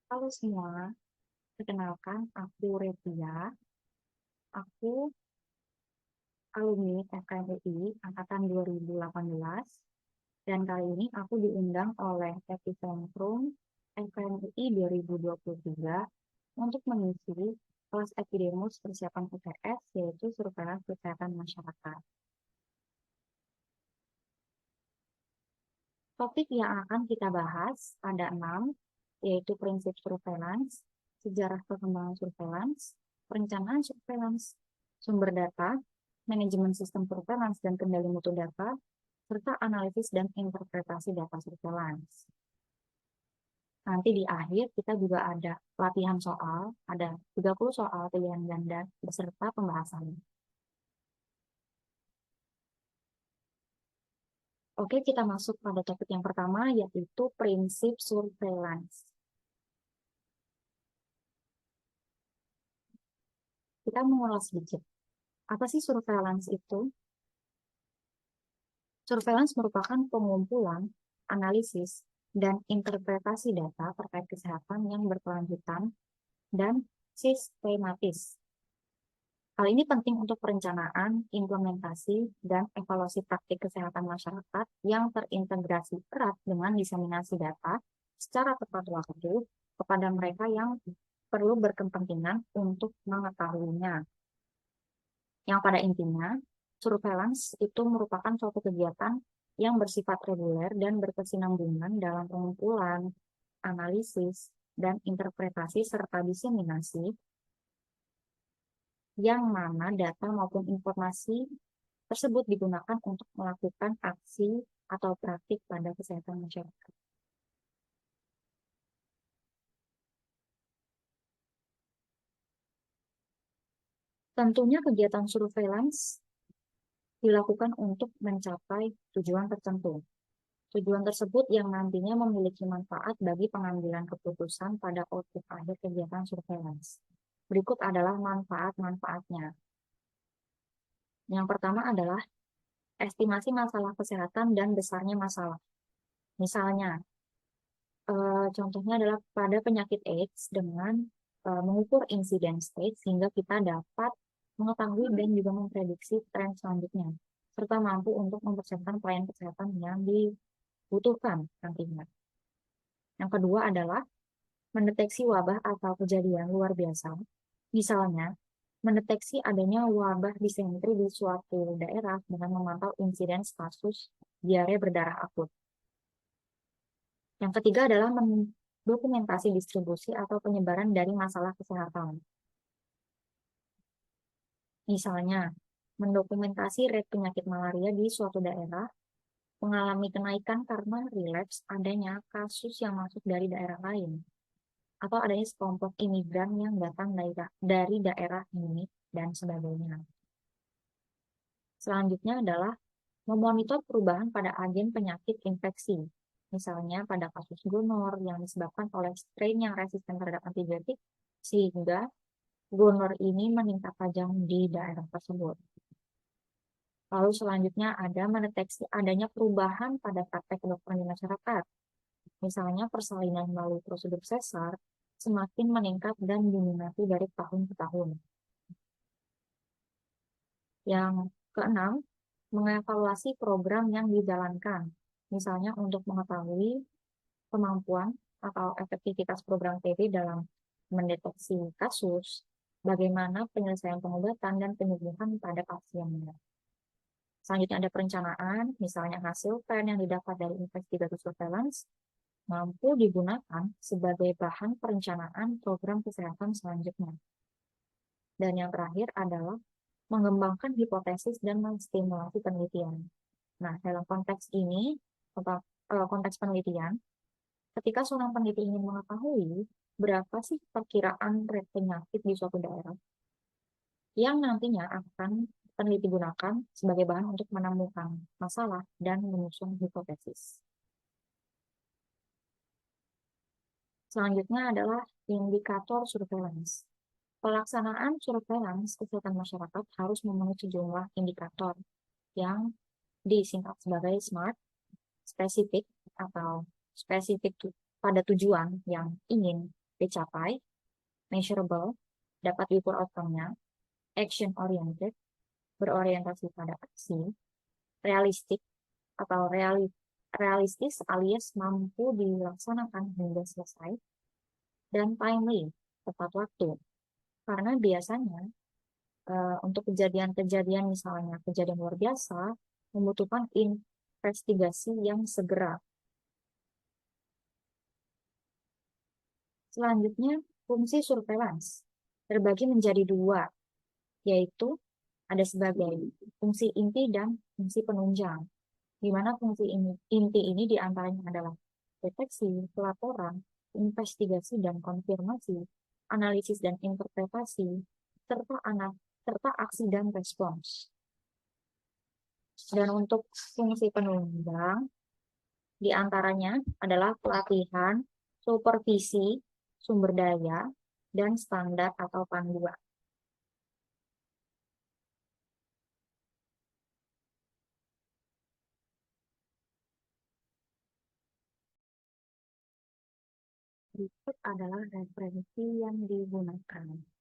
Halo semua, perkenalkan aku Retia. Aku alumni FKMUI angkatan 2018 dan kali ini aku diundang oleh Epicentrum FKMUI 2023 untuk mengisi kelas Epidemus Persiapan UTS yaitu Surveillance Kesehatan Masyarakat. Topik yang akan kita bahas ada 6, yaitu prinsip surveillance, sejarah perkembangan surveillance, perencanaan surveillance, sumber data, manajemen sistem surveillance dan kendali mutu data, serta analisis dan interpretasi data surveillance. Nanti di akhir kita juga ada latihan soal, ada 30 soal pilihan ganda beserta pembahasannya. Oke, kita masuk pada topik yang pertama, yaitu prinsip surveillance. Kita mengulas sedikit. Apa sih surveillance itu? Surveillance merupakan pengumpulan, analisis, dan interpretasi data terkait kesehatan yang berkelanjutan dan sistematis. Hal ini penting untuk perencanaan, implementasi, dan evaluasi praktik kesehatan masyarakat yang terintegrasi erat dengan diseminasi data secara tepat waktu kepada mereka yang perlu berkepentingan untuk mengetahuinya. Yang pada intinya, surveillance itu merupakan suatu kegiatan yang bersifat reguler dan berkesinambungan dalam pengumpulan, analisis, dan interpretasi serta diseminasi yang mana data maupun informasi tersebut digunakan untuk melakukan aksi atau praktik pada kesehatan masyarakat. Tentunya kegiatan surveillance dilakukan untuk mencapai tujuan tertentu. Tujuan tersebut yang nantinya memiliki manfaat bagi pengambilan keputusan pada output akhir kegiatan surveillance. Berikut adalah manfaat-manfaatnya. Yang pertama adalah estimasi masalah kesehatan dan besarnya masalah. Misalnya, contohnya adalah pada penyakit AIDS dengan mengukur insiden stage sehingga kita dapat mengetahui dan juga memprediksi tren selanjutnya, serta mampu untuk mempersiapkan pelayanan kesehatan yang dibutuhkan nantinya. Yang kedua adalah mendeteksi wabah atau kejadian luar biasa. Misalnya, mendeteksi adanya wabah disentri di suatu daerah dengan memantau insiden kasus diare berdarah akut. Yang ketiga adalah mendokumentasi distribusi atau penyebaran dari masalah kesehatan. Misalnya, mendokumentasi rate penyakit malaria di suatu daerah mengalami kenaikan karena relapse adanya kasus yang masuk dari daerah lain, atau adanya sekelompok imigran yang datang dari daerah ini, dan sebagainya. Selanjutnya adalah memonitor perubahan pada agen penyakit infeksi. Misalnya pada kasus gonor yang disebabkan oleh strain yang resisten terhadap antibiotik, sehingga gonor ini meningkat tajam di daerah tersebut. Lalu selanjutnya ada mendeteksi adanya perubahan pada praktek kedokteran di masyarakat. Misalnya persalinan melalui prosedur sesar semakin meningkat dan diminati dari tahun ke tahun. Yang keenam, mengevaluasi program yang dijalankan. Misalnya untuk mengetahui kemampuan atau efektivitas program TB dalam mendeteksi kasus, bagaimana penyelesaian pengobatan dan penyembuhan pada pasiennya. Selanjutnya ada perencanaan, misalnya hasil plan yang didapat dari investigasi surveillance mampu digunakan sebagai bahan perencanaan program kesehatan selanjutnya. Dan yang terakhir adalah mengembangkan hipotesis dan menstimulasi penelitian. Nah, dalam konteks ini, konteks penelitian, ketika seorang peneliti ingin mengetahui berapa sih perkiraan rate penyakit di suatu daerah, yang nantinya akan peneliti gunakan sebagai bahan untuk menemukan masalah dan menyusun hipotesis. Selanjutnya adalah indikator surveillance. Pelaksanaan surveillance kesehatan masyarakat harus memenuhi sejumlah indikator yang disingkat sebagai SMART, spesifik atau spesifik pada tujuan yang ingin dicapai, measurable, dapat diukur outcome-nya, action oriented, berorientasi pada aksi, realistik atau realistis alias mampu dilaksanakan hingga selesai, dan timely, tepat waktu. Karena biasanya untuk kejadian-kejadian misalnya kejadian luar biasa membutuhkan investigasi yang segera. Selanjutnya, fungsi surveillance terbagi menjadi dua, yaitu ada sebagai fungsi inti dan fungsi penunjang, di mana fungsi inti ini diantaranya adalah deteksi, pelaporan, investigasi dan konfirmasi, analisis dan interpretasi, serta aksi dan respons. Dan untuk fungsi penunjang, diantaranya adalah pelatihan, supervisi, sumber daya, dan standar atau panduan. Berikut adalah referensi yang digunakan.